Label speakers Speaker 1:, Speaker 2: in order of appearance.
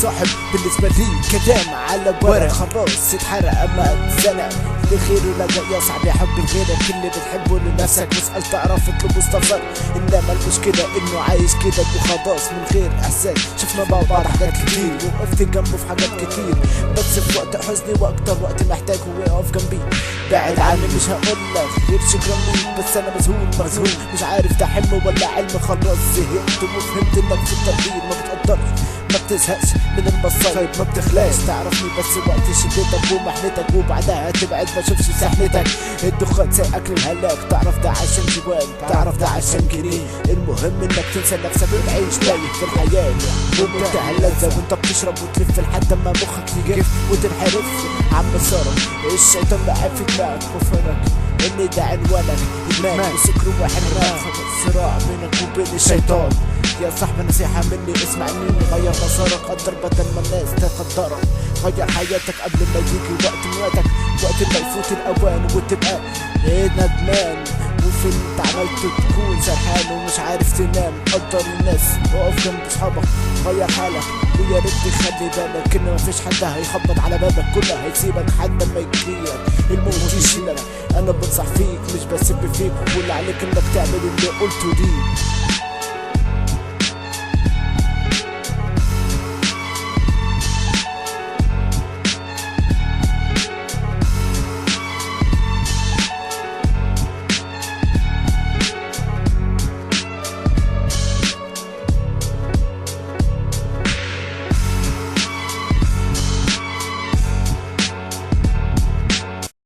Speaker 1: صاحب بالنسبة لي كلام على ورق خلاص اتحرق اما اتزنق لخير ولجأ يصعب يحب الغير اللي بتحبه لنفسك مسأل تعرف اطلب مستفر انما المشكلة انه عايش كده وخلاص من غير احساس شفنا مع بعض حاجات كتير وقفت جنبه في حاجات كتير بس في وقت حزني واكتر وقت محتاج هو يقف جنبي بعد عني مش هقولك غير شكرا ليك بس انا مذهول مش عارف ده حلم ولا علم خلاص زهقت وفهمت انك في التغيير ما بتقدرش ما بتزهقش من المصايب ما بتخلاش تعرفني بس وقت شدتك ومحنتك وبعدها تبعد ما اشوفش سحنتك الدخان سايقك للهلاك تعرف ده عشان جوان تعرف ده عشان جنين المهم انك تنسى نفسك وتعيش تايه في الحياة ومنتهى اللذة وانت بتشرب وتلف لحد ما مخك يجف وتنحرف عم صارك الشيطان لعب في دماغك وفرك ان ده عنوانك ادمان وسكر وحرمان صراع بينك وبين الشيطان يا صاحبي نصيحة مني اسمع مني غير مسارك قدر بدل ما الناس تقدرك غير حياتك قبل ما يجي وقت موتك وقت ما يفوت الاوان وتبقى ندمان وفي اللي انت عملته تكون سرحان ومش عارف تنام قدر الناس وقف جنب اصحابك غير حالك ويا ريت تخلي بالك ان مفيش حد هيخبط على بابك كله هيسيبك حتى ما يجيلك الموت يشيلك انا بنصح فيك مش بسب فيك واللي عليك انك تعمل اللي قلته دي